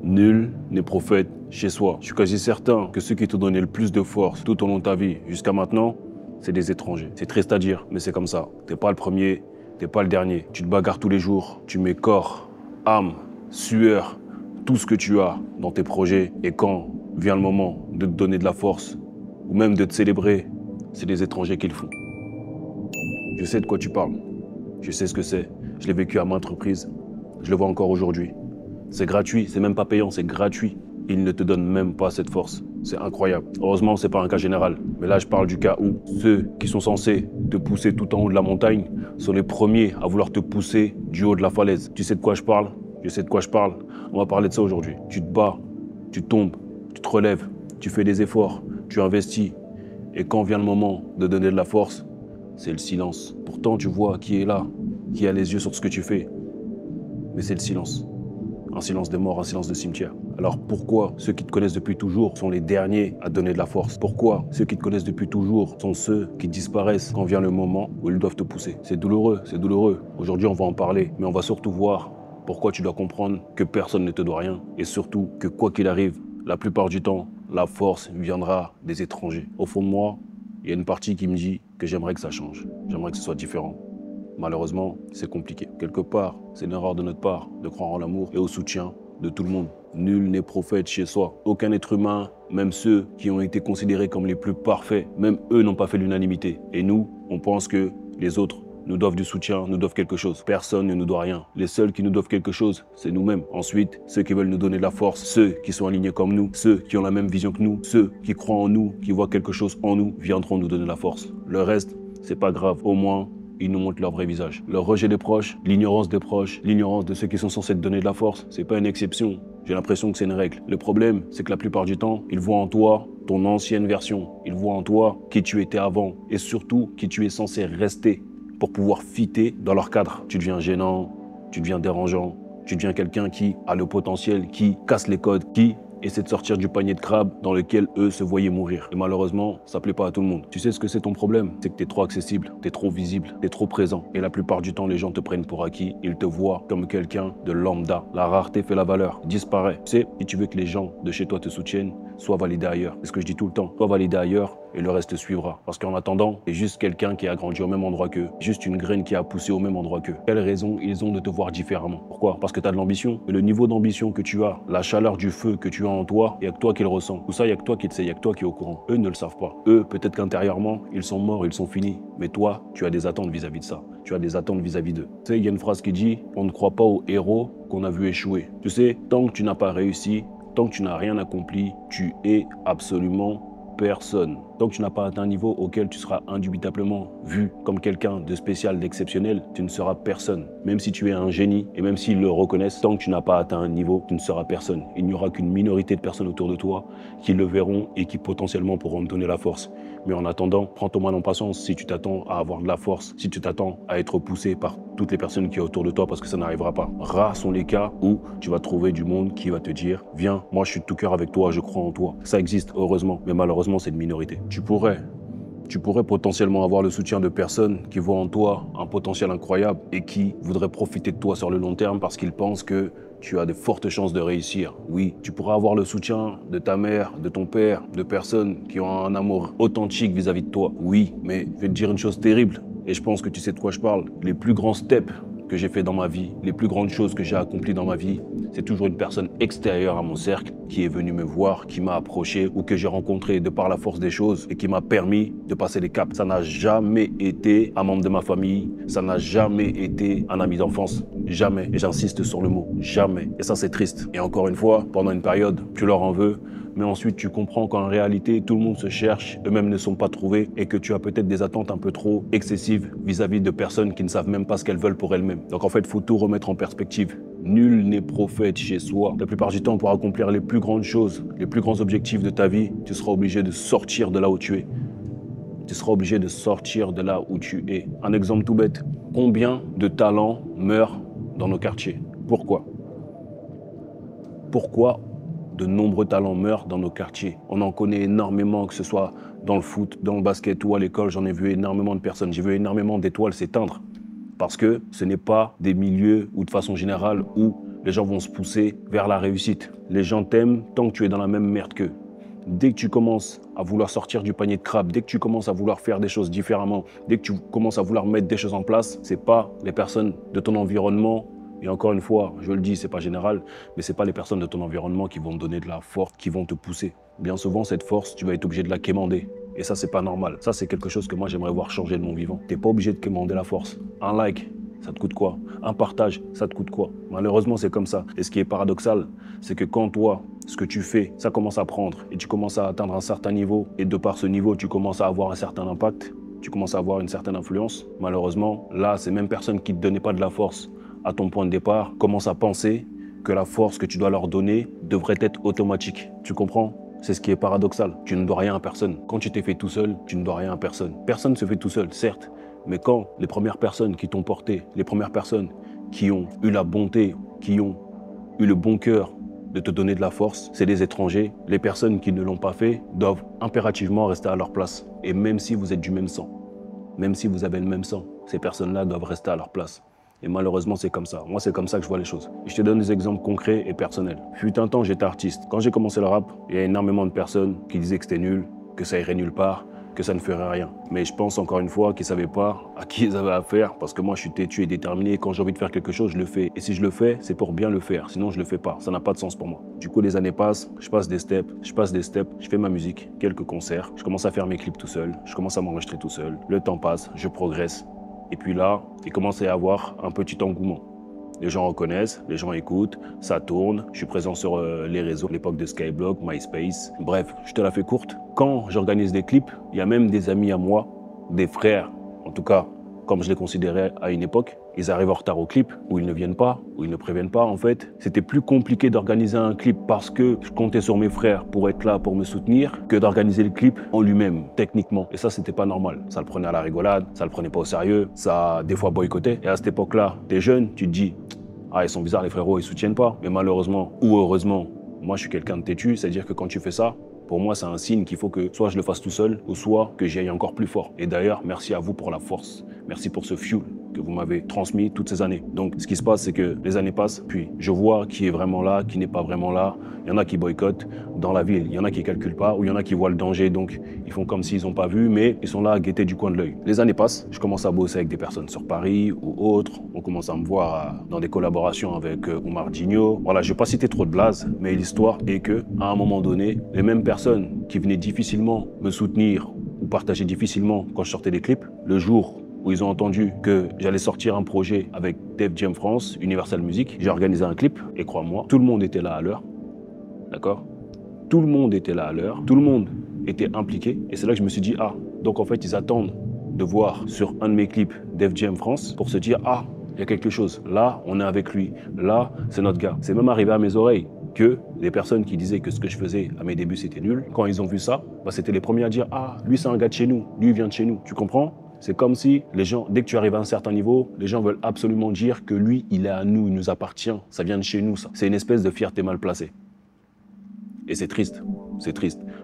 Nul n'est prophète chez soi. Je suis quasi certain que ceux qui t'ont donné le plus de force tout au long de ta vie jusqu'à maintenant, c'est des étrangers. C'est triste à dire, mais c'est comme ça. T'es pas le premier, t'es pas le dernier. Tu te bagarres tous les jours, tu mets corps, âme, sueur, tout ce que tu as dans tes projets. Et quand vient le moment de te donner de la force, ou même de te célébrer, c'est des étrangers qui le font. Je sais de quoi tu parles. Je sais ce que c'est. Je l'ai vécu à maintes reprises. Je le vois encore aujourd'hui. C'est gratuit, c'est même pas payant, c'est gratuit. Ils ne te donnent même pas cette force. C'est incroyable. Heureusement, c'est pas un cas général. Mais là, je parle du cas où ceux qui sont censés te pousser tout en haut de la montagne sont les premiers à vouloir te pousser du haut de la falaise. Tu sais de quoi je parle? Je sais de quoi je parle. On va parler de ça aujourd'hui. Tu te bats, tu tombes, tu te relèves, tu fais des efforts, tu investis. Et quand vient le moment de donner de la force, c'est le silence. Pourtant, tu vois qui est là, qui a les yeux sur ce que tu fais. Mais c'est le silence. Un silence des morts, un silence de cimetière. Alors pourquoi ceux qui te connaissent depuis toujours sont les derniers à donner de la force? Pourquoi ceux qui te connaissent depuis toujours sont ceux qui disparaissent quand vient le moment où ils doivent te pousser? C'est douloureux, c'est douloureux. Aujourd'hui, on va en parler, mais on va surtout voir pourquoi tu dois comprendre que personne ne te doit rien et surtout que quoi qu'il arrive, la plupart du temps, la force viendra des étrangers. Au fond de moi, il y a une partie qui me dit que j'aimerais que ça change. J'aimerais que ce soit différent. Malheureusement, c'est compliqué. Quelque part, c'est une erreur de notre part de croire en l'amour et au soutien de tout le monde. Nul n'est prophète chez soi. Aucun être humain, même ceux qui ont été considérés comme les plus parfaits, même eux n'ont pas fait l'unanimité. Et nous, on pense que les autres nous doivent du soutien, nous doivent quelque chose. Personne ne nous doit rien. Les seuls qui nous doivent quelque chose, c'est nous-mêmes. Ensuite, ceux qui veulent nous donner de la force, ceux qui sont alignés comme nous, ceux qui ont la même vision que nous, ceux qui croient en nous, qui voient quelque chose en nous, viendront nous donner de la force. Le reste, c'est pas grave. Au moins, ils nous montrent leur vrai visage. Le rejet des proches, l'ignorance de ceux qui sont censés te donner de la force, c'est pas une exception. J'ai l'impression que c'est une règle. Le problème, c'est que la plupart du temps, ils voient en toi ton ancienne version. Ils voient en toi qui tu étais avant et surtout qui tu es censé rester pour pouvoir fitter dans leur cadre. Tu deviens gênant, tu deviens dérangeant, tu deviens quelqu'un qui a le potentiel, qui casse les codes, qui essaie de sortir du panier de crabes dans lequel eux se voyaient mourir. Et malheureusement, ça plaît pas à tout le monde. Tu sais ce que c'est ton problème? C'est que t'es trop accessible, t'es trop visible, t'es trop présent. Et la plupart du temps, les gens te prennent pour acquis. Ils te voient comme quelqu'un de lambda. La rareté fait la valeur. Disparaît. Tu sais, si tu veux que les gens de chez toi te soutiennent, sois validé ailleurs. C'est ce que je dis tout le temps. Sois validé ailleurs et le reste suivra. Parce qu'en attendant, t'es juste quelqu'un qui a grandi au même endroit qu'eux. Juste une graine qui a poussé au même endroit qu'eux. Quelle raison ils ont de te voir différemment? Pourquoi? Parce que t'as de l'ambition. Et le niveau d'ambition que tu as, la chaleur du feu que tu as en toi, il n'y a que toi qui le ressens. Tout ça, il n'y a que toi qui le sais, il n'y a que toi qui est au courant. Eux ne le savent pas. Eux, peut-être qu'intérieurement, ils sont morts, ils sont finis. Mais toi, tu as des attentes vis-à-vis de ça. Tu as des attentes vis-à-vis d'eux. Tu sais, il y a une phrase qui dit « On ne croit pas aux héros qu'on a vu échouer ». Tu sais, tant que tu n'as pas réussi, tant que tu n'as rien accompli, tu es absolument personne. Tant que tu n'as pas atteint un niveau auquel tu seras indubitablement vu comme quelqu'un de spécial, d'exceptionnel, tu ne seras personne. Même si tu es un génie et même s'ils le reconnaissent, tant que tu n'as pas atteint un niveau, tu ne seras personne. Il n'y aura qu'une minorité de personnes autour de toi qui le verront et qui potentiellement pourront te donner la force. Mais en attendant, prends ton mal en patience si tu t'attends à avoir de la force, si tu t'attends à être poussé par toutes les personnes qui sont autour de toi parce que ça n'arrivera pas. Rares sont les cas où tu vas trouver du monde qui va te dire « Viens, moi je suis de tout cœur avec toi, je crois en toi ». Ça existe, heureusement, mais malheureusement c'est une minorité. Tu pourrais potentiellement avoir le soutien de personnes qui voient en toi un potentiel incroyable et qui voudraient profiter de toi sur le long terme parce qu'ils pensent que tu as de fortes chances de réussir. Oui, tu pourras avoir le soutien de ta mère, de ton père, de personnes qui ont un amour authentique vis-à-vis de toi. Oui, mais je vais te dire une chose terrible et je pense que tu sais de quoi je parle. Les plus grands steps que j'ai fait dans ma vie, les plus grandes choses que j'ai accomplies dans ma vie, c'est toujours une personne extérieure à mon cercle qui est venue me voir, qui m'a approché ou que j'ai rencontré de par la force des choses et qui m'a permis de passer les caps. Ça n'a jamais été un membre de ma famille, ça n'a jamais été un ami d'enfance, jamais. Et j'insiste sur le mot, jamais. Et ça c'est triste. Et encore une fois, pendant une période, tu leur en veux, mais ensuite tu comprends qu'en réalité, tout le monde se cherche, eux-mêmes ne sont pas trouvés et que tu as peut-être des attentes un peu trop excessives vis-à-vis de personnes qui ne savent même pas ce qu'elles veulent pour elles-mêmes. Donc en fait, il faut tout remettre en perspective. Nul n'est prophète chez soi. La plupart du temps, pour accomplir les plus grandes choses, les plus grands objectifs de ta vie, tu seras obligé de sortir de là où tu es. Tu seras obligé de sortir de là où tu es. Un exemple tout bête. Combien de talents meurent dans nos quartiers? Pourquoi? Pourquoi de nombreux talents meurent dans nos quartiers? On en connaît énormément, que ce soit dans le foot, dans le basket ou à l'école. J'en ai vu énormément de personnes. J'ai vu énormément d'étoiles s'éteindre. Parce que ce n'est pas des milieux où, de façon générale, où les gens vont se pousser vers la réussite. Les gens t'aiment tant que tu es dans la même merde qu'eux. Dès que tu commences à vouloir sortir du panier de crabe, dès que tu commences à vouloir faire des choses différemment, dès que tu commences à vouloir mettre des choses en place, c'est pas les personnes de ton environnement. Et encore une fois, je le dis, c'est pas général, mais c'est pas les personnes de ton environnement qui vont te donner de la force, qui vont te pousser. Bien souvent, cette force, tu vas être obligé de la quémander. Et ça, c'est pas normal. Ça, c'est quelque chose que moi, j'aimerais voir changer de mon vivant. T'es pas obligé de quémander la force. Un like, ça te coûte quoi? Un partage, ça te coûte quoi? Malheureusement, c'est comme ça. Et ce qui est paradoxal, c'est que quand toi, ce que tu fais, ça commence à prendre et tu commences à atteindre un certain niveau, et de par ce niveau, tu commences à avoir un certain impact, tu commences à avoir une certaine influence, malheureusement, là, ces mêmes personnes qui ne te donnaient pas de la force à ton point de départ commencent à penser que la force que tu dois leur donner devrait être automatique. Tu comprends? C'est ce qui est paradoxal. Tu ne dois rien à personne. Quand tu t'es fait tout seul, tu ne dois rien à personne. Personne ne se fait tout seul, certes. Mais quand les premières personnes qui t'ont porté, les premières personnes qui ont eu la bonté, qui ont eu le bon cœur de te donner de la force, c'est des étrangers. Les personnes qui ne l'ont pas fait doivent impérativement rester à leur place. Et même si vous êtes du même sang, même si vous avez le même sang, ces personnes-là doivent rester à leur place. Et malheureusement, c'est comme ça. Moi, c'est comme ça que je vois les choses. Et je te donne des exemples concrets et personnels. Fut un temps, j'étais artiste. Quand j'ai commencé le rap, il y a énormément de personnes qui disaient que c'était nul, que ça irait nulle part, que ça ne ferait rien. Mais je pense encore une fois qu'ils ne savaient pas à qui ils avaient affaire, parce que moi, je suis têtu et déterminé. Quand j'ai envie de faire quelque chose, je le fais. Et si je le fais, c'est pour bien le faire. Sinon, je le fais pas. Ça n'a pas de sens pour moi. Du coup, les années passent, je passe des steps, je fais ma musique, quelques concerts. Je commence à faire mes clips tout seul. Je commence à m'enregistrer tout seul. Le temps passe, je progresse. Et puis là, il commence à y avoir un petit engouement. Les gens reconnaissent, les gens écoutent, ça tourne. Je suis présent sur les réseaux, à l'époque de Skyblock, MySpace. Bref, je te la fais courte. Quand j'organise des clips, il y a même des amis à moi, des frères, en tout cas, comme je les considérais à une époque, ils arrivent en retard au clip, ou ils ne viennent pas, ou ils ne préviennent pas en fait. C'était plus compliqué d'organiser un clip parce que je comptais sur mes frères pour être là, pour me soutenir, que d'organiser le clip en lui-même, techniquement. Et ça, c'était pas normal. Ça le prenait à la rigolade, ça le prenait pas au sérieux, ça des fois boycottait. Et à cette époque-là, t'es jeune, tu te dis, ah, ils sont bizarres les frérots, ils soutiennent pas. Mais malheureusement, ou heureusement, moi je suis quelqu'un de têtu, c'est-à-dire que quand tu fais ça, pour moi, c'est un signe qu'il faut que soit je le fasse tout seul, ou soit que j'y aille encore plus fort. Et d'ailleurs, merci à vous pour la force. Merci pour ce fuel que vous m'avez transmis toutes ces années. Donc, ce qui se passe, c'est que les années passent, puis je vois qui est vraiment là, qui n'est pas vraiment là. Il y en a qui boycottent dans la ville, il y en a qui calculent pas, ou il y en a qui voient le danger, donc ils font comme s'ils n'ont pas vu, mais ils sont là à guetter du coin de l'œil. Les années passent, je commence à bosser avec des personnes sur Paris ou autres. On commence à me voir dans des collaborations avec Omar Digno. Voilà, je vais pas citer trop de blase, mais l'histoire est que, à un moment donné, les mêmes personnes qui venaient difficilement me soutenir ou partager difficilement quand je sortais des clips, le jour où ils ont entendu que j'allais sortir un projet avec Def Jam France, Universal Music, j'ai organisé un clip, et crois-moi, tout le monde était là à l'heure, d'accord? Tout le monde était là à l'heure, tout le monde était impliqué, et c'est là que je me suis dit, ah, donc en fait, ils attendent de voir sur un de mes clips Def Jam France pour se dire, ah, il y a quelque chose, là, on est avec lui, là, c'est notre gars. C'est même arrivé à mes oreilles que les personnes qui disaient que ce que je faisais à mes débuts, c'était nul, quand ils ont vu ça, bah, c'était les premiers à dire, ah, lui, c'est un gars de chez nous, lui, il vient de chez nous, tu comprends? C'est comme si les gens, dès que tu arrives à un certain niveau, les gens veulent absolument dire que lui, il est à nous, il nous appartient, ça vient de chez nous, ça. C'est une espèce de fierté mal placée. Et c'est triste,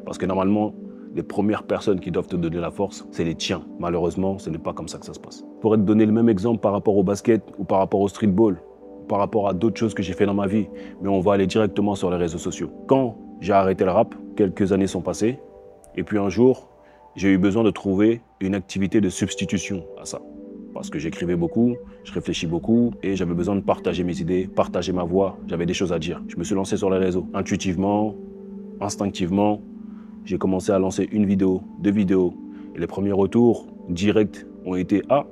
parce que normalement, les premières personnes qui doivent te donner la force, c'est les tiens. Malheureusement, ce n'est pas comme ça que ça se passe. Je pourrais te donner le même exemple par rapport au basket ou par rapport au streetball, par rapport à d'autres choses que j'ai fait dans ma vie, mais on va aller directement sur les réseaux sociaux. Quand j'ai arrêté le rap, quelques années sont passées, et puis un jour, j'ai eu besoin de trouver une activité de substitution à ça. Parce que j'écrivais beaucoup, je réfléchis beaucoup et j'avais besoin de partager mes idées, partager ma voix. J'avais des choses à dire. Je me suis lancé sur les réseaux. Intuitivement, instinctivement, j'ai commencé à lancer une vidéo, 2 vidéos. Et les premiers retours directs ont été « Ah,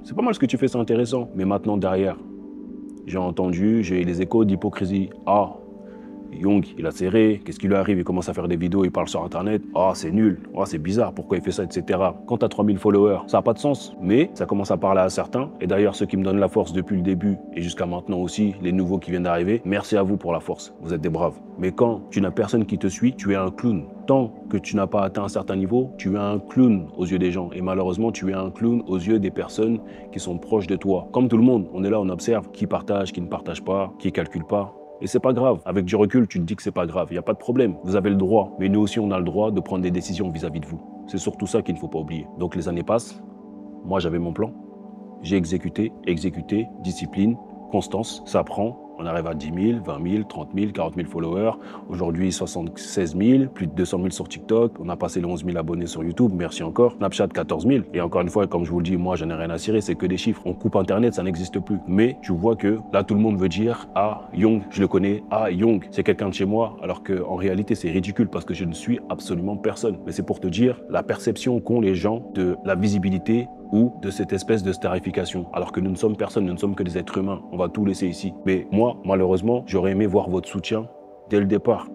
c'est pas mal ce que tu fais, c'est intéressant. » Mais maintenant, derrière, j'ai entendu, j'ai eu les échos d'hypocrisie. « Ah, Young, il a serré, qu'est-ce qui lui arrive? Il commence à faire des vidéos, il parle sur Internet. Ah, c'est nul, ah, c'est bizarre, pourquoi il fait ça, etc. » Quand tu as 3000 followers, ça n'a pas de sens. Mais ça commence à parler à certains. Et d'ailleurs, ceux qui me donnent la force depuis le début et jusqu'à maintenant aussi, les nouveaux qui viennent d'arriver, merci à vous pour la force. Vous êtes des braves. Mais quand tu n'as personne qui te suit, tu es un clown. Tant que tu n'as pas atteint un certain niveau, tu es un clown aux yeux des gens. Et malheureusement, tu es un clown aux yeux des personnes qui sont proches de toi. Comme tout le monde, on est là, on observe qui partage, qui ne partage pas, qui calcule pas. Et c'est pas grave. Avec du recul, tu te dis que c'est pas grave. Il n'y a pas de problème. Vous avez le droit. Mais nous aussi, on a le droit de prendre des décisions vis-à-vis de vous. C'est surtout ça qu'il ne faut pas oublier. Donc les années passent. Moi, j'avais mon plan. J'ai exécuté, discipline, constance. Ça prend. On arrive à 10 000, 20 000, 30 000, 40 000 followers. Aujourd'hui, 76 000, plus de 200 000 sur TikTok. On a passé les 11 000 abonnés sur YouTube, merci encore. Snapchat, 14 000. Et encore une fois, comme je vous le dis, moi, je n'ai rien à cirer, c'est que des chiffres. On coupe Internet, ça n'existe plus. Mais tu vois que là, tout le monde veut dire « Ah, Young, je le connais. Ah, Young, c'est quelqu'un de chez moi. » Alors qu'en réalité, c'est ridicule parce que je ne suis absolument personne. Mais c'est pour te dire la perception qu'ont les gens de la visibilité ou de cette espèce de starification. Alors que nous ne sommes personne, nous ne sommes que des êtres humains. On va tout laisser ici. Mais moi, malheureusement, j'aurais aimé voir votre soutien dès le départ.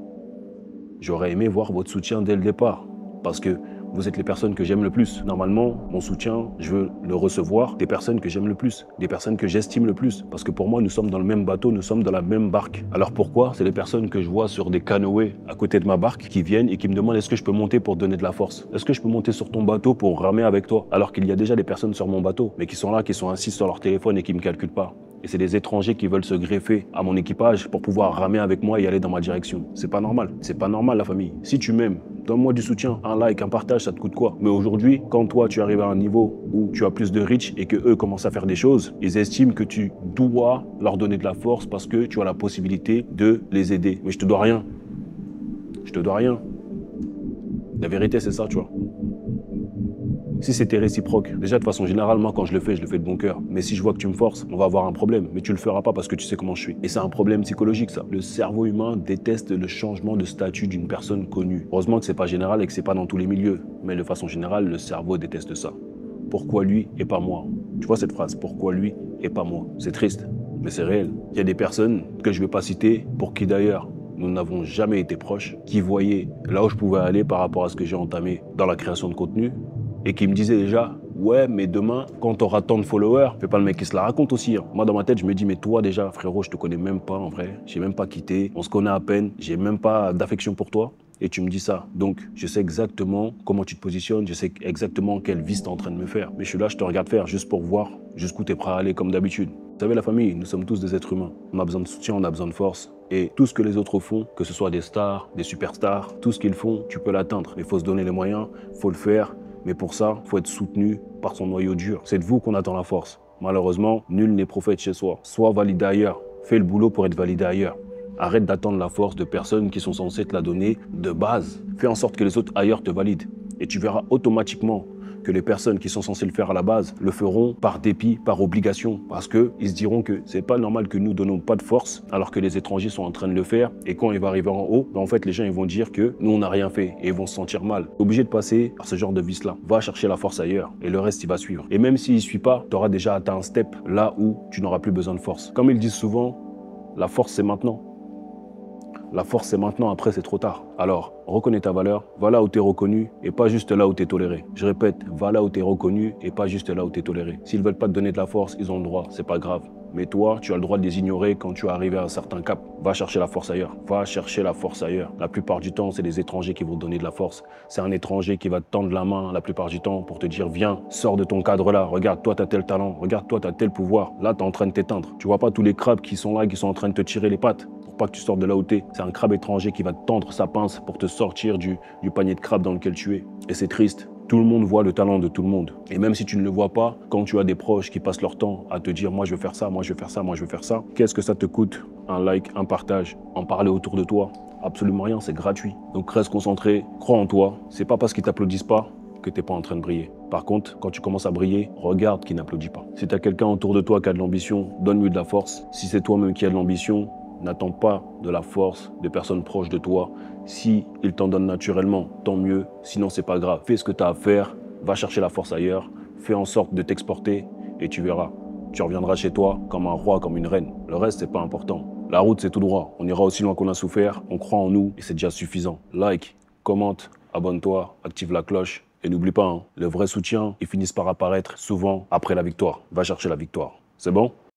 J'aurais aimé voir votre soutien dès le départ. Parce que vous êtes les personnes que j'aime le plus. Normalement, mon soutien, je veux le recevoir des personnes que j'aime le plus, des personnes que j'estime le plus. Parce que pour moi, nous sommes dans le même bateau, nous sommes dans la même barque. Alors pourquoi? C'est les personnes que je vois sur des canoës à côté de ma barque qui viennent et qui me demandent est-ce que je peux monter pour donner de la force? Est-ce que je peux monter sur ton bateau pour ramer avec toi? Alors qu'il y a déjà des personnes sur mon bateau, mais qui sont là, qui sont assis sur leur téléphone et qui ne me calculent pas. Et c'est des étrangers qui veulent se greffer à mon équipage pour pouvoir ramer avec moi et aller dans ma direction. C'est pas normal. C'est pas normal, la famille. Si tu m'aimes, donne-moi du soutien, un like, un partage, ça te coûte quoi? Mais aujourd'hui, quand toi, tu arrives à un niveau où tu as plus de reach et que eux commencent à faire des choses, ils estiment que tu dois leur donner de la force parce que tu as la possibilité de les aider. Mais je te dois rien. Je te dois rien. La vérité, c'est ça, tu vois. Si c'était réciproque, déjà de façon généralement quand je le fais de bon cœur. Mais si je vois que tu me forces, on va avoir un problème. Mais tu le feras pas parce que tu sais comment je suis. Et c'est un problème psychologique ça. Le cerveau humain déteste le changement de statut d'une personne connue. Heureusement que c'est pas général et que c'est pas dans tous les milieux. Mais de façon générale, le cerveau déteste ça. Pourquoi lui et pas moi? Tu vois cette phrase, pourquoi lui et pas moi? C'est triste, mais c'est réel. Il y a des personnes que je vais pas citer, pour qui d'ailleurs nous n'avons jamais été proches, qui voyaient là où je pouvais aller par rapport à ce que j'ai entamé dans la création de contenu, et qui me disait déjà « Ouais, mais demain, quand tu auras tant de followers, fais pas le mec qui se la raconte aussi. Hein. » Moi, dans ma tête, je me dis « Mais toi, déjà, frérot, je te connais même pas en vrai. J'ai même pas quitté. On se connaît à peine. J'ai même pas d'affection pour toi. Et tu me dis ça. Donc, je sais exactement comment tu te positionnes. Je sais exactement quel vice tu es en train de me faire. Mais je suis là, je te regarde faire juste pour voir jusqu'où tu es prêt à aller comme d'habitude. Vous savez, la famille, nous sommes tous des êtres humains. On a besoin de soutien, on a besoin de force. Et tout ce que les autres font, que ce soit des stars, des superstars, tout ce qu'ils font, tu peux l'atteindre. Mais il faut se donner les moyens, il faut le faire. Mais pour ça, il faut être soutenu par son noyau dur. C'est de vous qu'on attend la force. Malheureusement, nul n'est prophète chez soi. Sois validé ailleurs. Fais le boulot pour être validé ailleurs. Arrête d'attendre la force de personnes qui sont censées te la donner de base. Fais en sorte que les autres ailleurs te valident. Et tu verras automatiquement que les personnes qui sont censées le faire à la base le feront par dépit, par obligation. Parce qu'ils se diront que c'est pas normal que nous donnons pas de force alors que les étrangers sont en train de le faire. Et quand il va arriver en haut, en fait, les gens ils vont dire que nous on n'a rien fait et ils vont se sentir mal. Obligé de passer par ce genre de vice-là. Va chercher la force ailleurs et le reste il va suivre. Et même s'il ne suit pas, tu auras déjà atteint un step là où tu n'auras plus besoin de force. Comme ils disent souvent, la force c'est maintenant. La force, c'est maintenant, après, c'est trop tard. Alors, reconnais ta valeur, va là où tu es reconnu et pas juste là où tu es toléré. Je répète, va là où tu es reconnu et pas juste là où tu es toléré. S'ils ne veulent pas te donner de la force, ils ont le droit, c'est pas grave. Mais toi, tu as le droit de les ignorer quand tu es arrivé à un certain cap. Va chercher la force ailleurs. Va chercher la force ailleurs. La plupart du temps, c'est des étrangers qui vont te donner de la force. C'est un étranger qui va te tendre la main la plupart du temps pour te dire « Viens, sors de ton cadre là. Regarde, toi, tu as tel talent. Regarde, toi, tu as tel pouvoir. Là, tu es en train de t'éteindre. Tu vois pas tous les crabes qui sont là, qui sont en train de te tirer les pattes pas que tu sortes de là où t'es. C'est un crabe étranger qui va te tendre sa pince pour te sortir du panier de crabes dans lequel tu es. Et c'est triste. Tout le monde voit le talent de tout le monde. Et même si tu ne le vois pas, quand tu as des proches qui passent leur temps à te dire « Moi, je veux faire ça, moi, je veux faire ça, moi, je veux faire ça », qu'est-ce que ça te coûte? Un like, un partage, en parler autour de toi? Absolument rien, c'est gratuit. Donc reste concentré, crois en toi. C'est pas parce qu'ils t'applaudissent pas que tu n'es pas en train de briller. Par contre, quand tu commences à briller, regarde qui n'applaudit pas. Si tu as quelqu'un autour de toi qui a de l'ambition, donne-lui de la force. Si c'est toi-même qui as de l'ambition, n'attends pas de la force des personnes proches de toi. Si ils t'en donnent naturellement, tant mieux. Sinon, c'est pas grave. Fais ce que tu as à faire, va chercher la force ailleurs, fais en sorte de t'exporter et tu verras. Tu reviendras chez toi comme un roi, comme une reine. Le reste, c'est pas important. La route, c'est tout droit. On ira aussi loin qu'on a souffert. On croit en nous et c'est déjà suffisant. Like, commente, abonne-toi, active la cloche. Et n'oublie pas, hein, le vrai soutien, ils finissent par apparaître souvent après la victoire. Va chercher la victoire. C'est bon ?